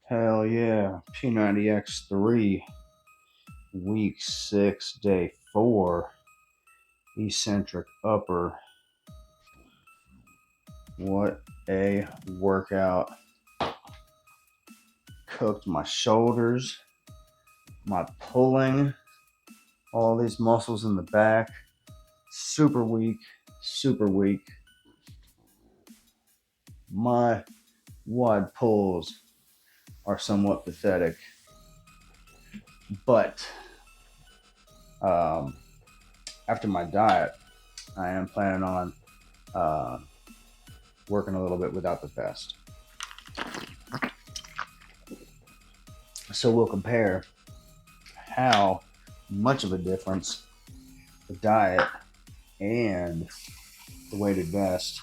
Hell yeah. P90X3, week 6, day 4, eccentric upper. What a workout. Cooked my shoulders, my pulling, all these muscles in the back. Super weak, super weak. My wide pulls are somewhat pathetic, but after my diet, I am planning on working a little bit without the vest. So we'll compare how much of a difference the diet and the weighted vest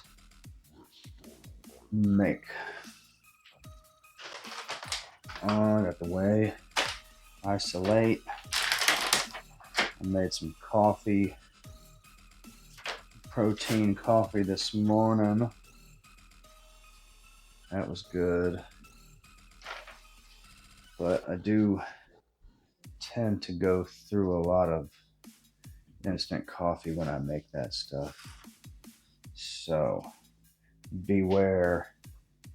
make. I got the whey, isolate. I made some coffee, protein coffee this morning. That was good. But I do tend to go through a lot of instant coffee when I make that stuff. So beware,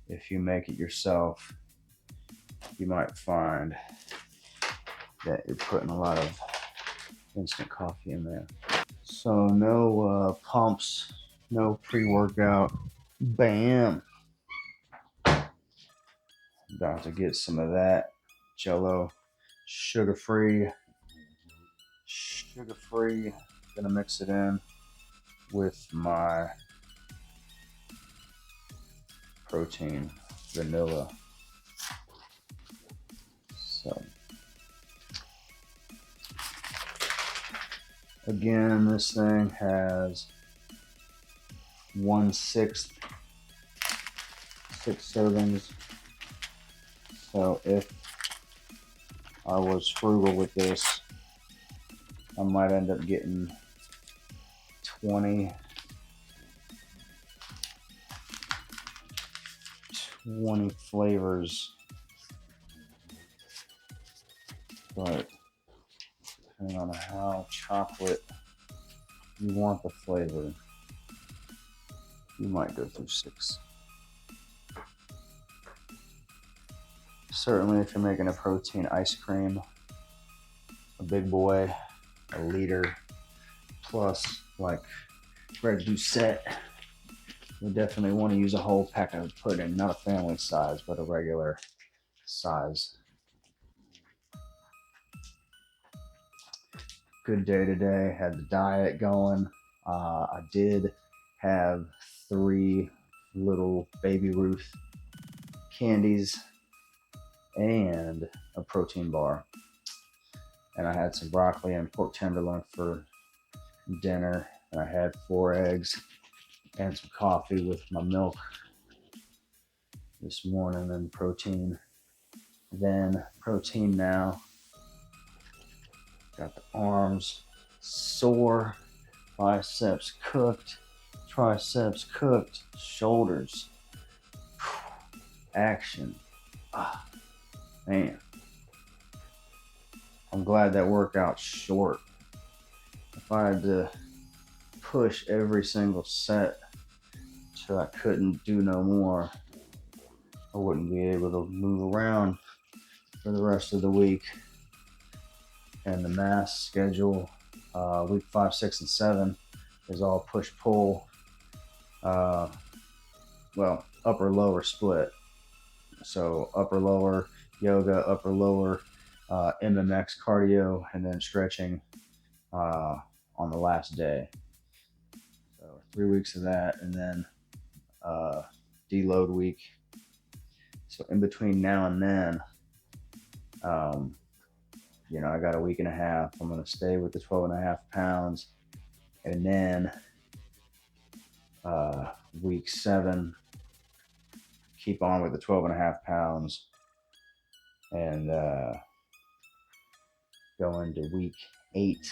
if you make it yourself, you might find that you're putting a lot of instant coffee in there. So no pumps, no pre-workout. Bam. About to get some of that Jello, sugar-free. Gonna mix it in with my protein vanilla. So again, this thing has 1/6 servings. So if I was frugal with this, I might end up getting 20 flavors, but depending on how chocolate you want the flavor, you might go through 6. Certainly if you're making a protein ice cream, a big boy, a liter plus, like Greg Doucette, you definitely want to use a whole pack of pudding, not a family size, but a regular size. Good day today. Had the diet going. I did have 3 little Baby Ruth candies and a protein bar. And I had some broccoli and pork tenderloin for dinner. And I had 4 eggs and some coffee with my milk this morning, and protein. Then protein now. Got the arms sore, biceps cooked, triceps cooked, shoulders. Action. Man. I'm glad that workout's short. If I had to push every single set till I couldn't do no more, I wouldn't be able to move around for the rest of the week. And the mass schedule, week 5, 6, and 7 is all push-pull. Upper lower split. So upper lower yoga, upper lower MMX cardio, and then stretching on the last day. So 3 weeks of that, and then deload week. So in between now and then, I got a week and a half. I'm going to stay with the 12.5 pounds. And then week 7, keep on with the 12.5 pounds. And go into week 8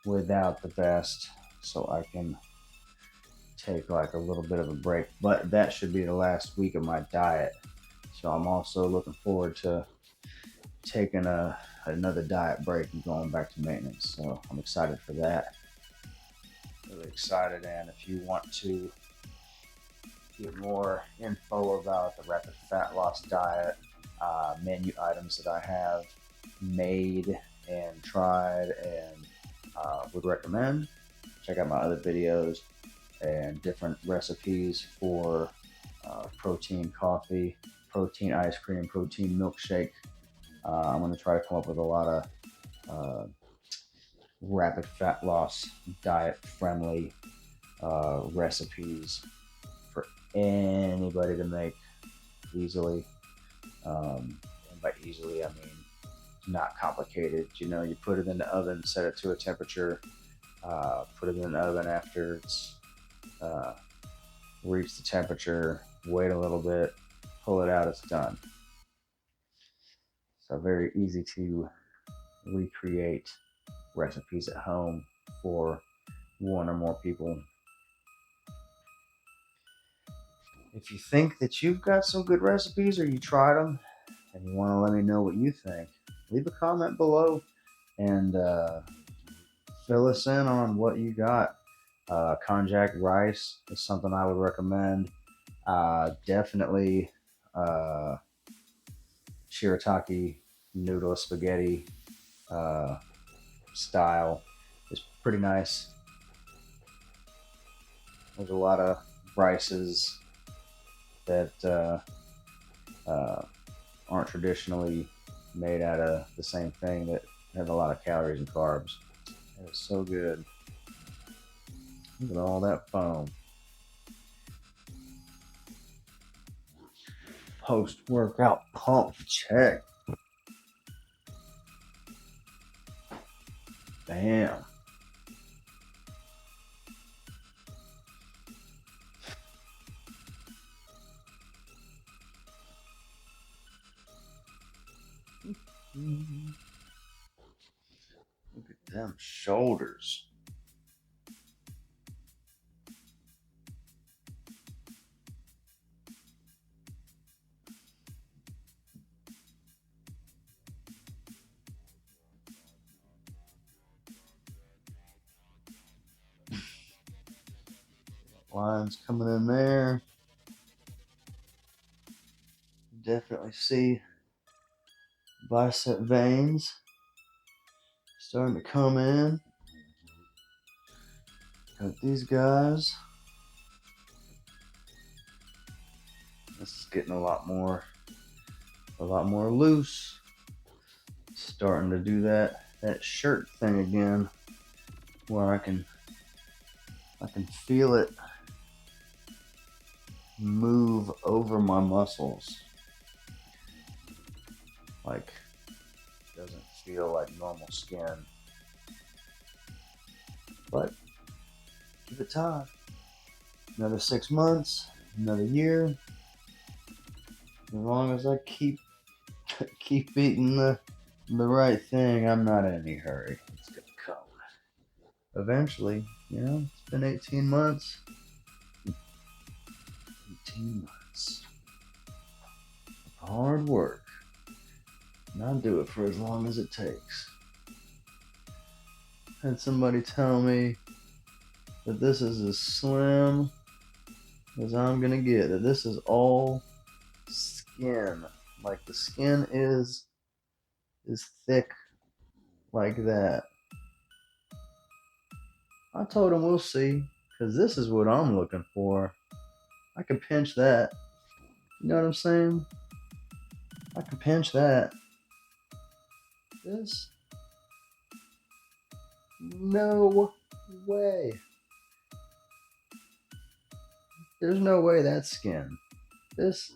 without the vest, so I can take like a little bit of a break. But that should be the last week of my diet. So I'm also looking forward to taking another diet break and going back to maintenance. So I'm excited for that. Really excited. And if you want to get more info about the rapid fat loss diet, menu items that I have made and tried and would recommend, check out my other videos and different recipes for protein coffee, protein ice cream, protein milkshake. I'm going to try to come up with a lot of rapid fat loss diet friendly recipes for anybody to make easily. And by easily, I mean not complicated. You know, you put it in the oven, set it to a temperature, put it in the oven after it's reached the temperature, wait a little bit, pull it out, it's done. So very easy to recreate recipes at home for one or more people. If you think that you've got some good recipes or you tried them and you want to let me know what you think, leave a comment below and fill us in on what you got. Konjac rice is something I would recommend. Definitely shirataki noodle spaghetti style is pretty nice. There's a lot of rices that aren't traditionally made out of the same thing that have a lot of calories and carbs. It's so good. Look at all that foam. Post-workout pump check. Bam. Look at them shoulders. Lines coming in there. Definitely see bicep veins starting to come in. Got these guys. This is getting a lot more loose. Starting to do that shirt thing again, where I can feel it move over my muscles. Like, it doesn't feel like normal skin. But give it time. Another 6 months, another year. As long as I keep eating the right thing, I'm not in any hurry. It's gonna come. Eventually, you know, it's been 18 months. 18 months. Hard work. And I'll do it for as long as it takes. Had somebody tell me that this is as slim as I'm gonna get, that this is all skin. Like, the skin is thick like that. I told him we'll see, because this is what I'm looking for. I can pinch that. You know what I'm saying? I can pinch that. This? No way. There's no way that's skin. This,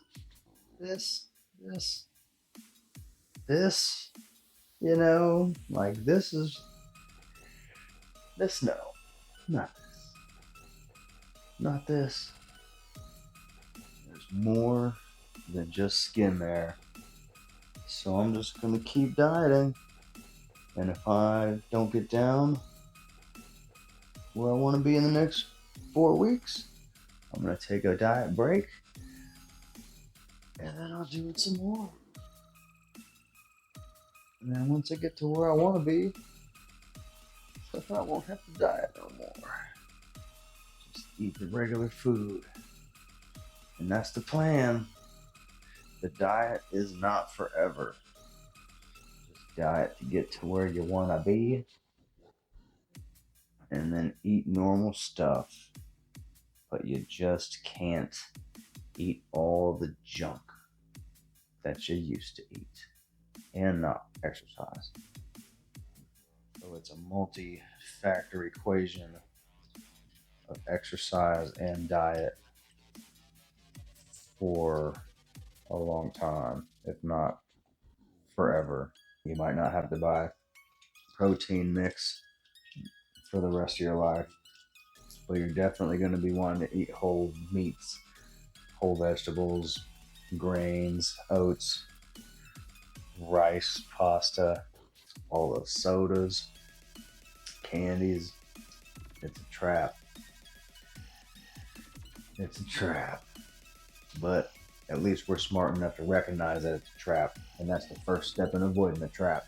you know, like, this is, no, not this. Not this. There's more than just skin there. So I'm just gonna keep dieting. And if I don't get down where I want to be in the next 4 weeks, I'm gonna take a diet break And then I'll do it some more. And then once I get to where I want to be, I won't have to diet no more. Just eat the regular food. And that's the plan. The diet is not forever. Just diet to get to where you want to be. And then eat normal stuff. But you just can't eat all the junk that you used to eat and not exercise. So it's a multi-factor equation of exercise and diet for a long time, if not forever. You might not have to buy protein mix for the rest of your life, but you're definitely going to be wanting to eat whole meats, whole vegetables, grains, oats, rice, pasta, all those sodas, candies. It's a trap. It's a trap. But at least we're smart enough to recognize that it's a trap. And that's the first step in avoiding the trap.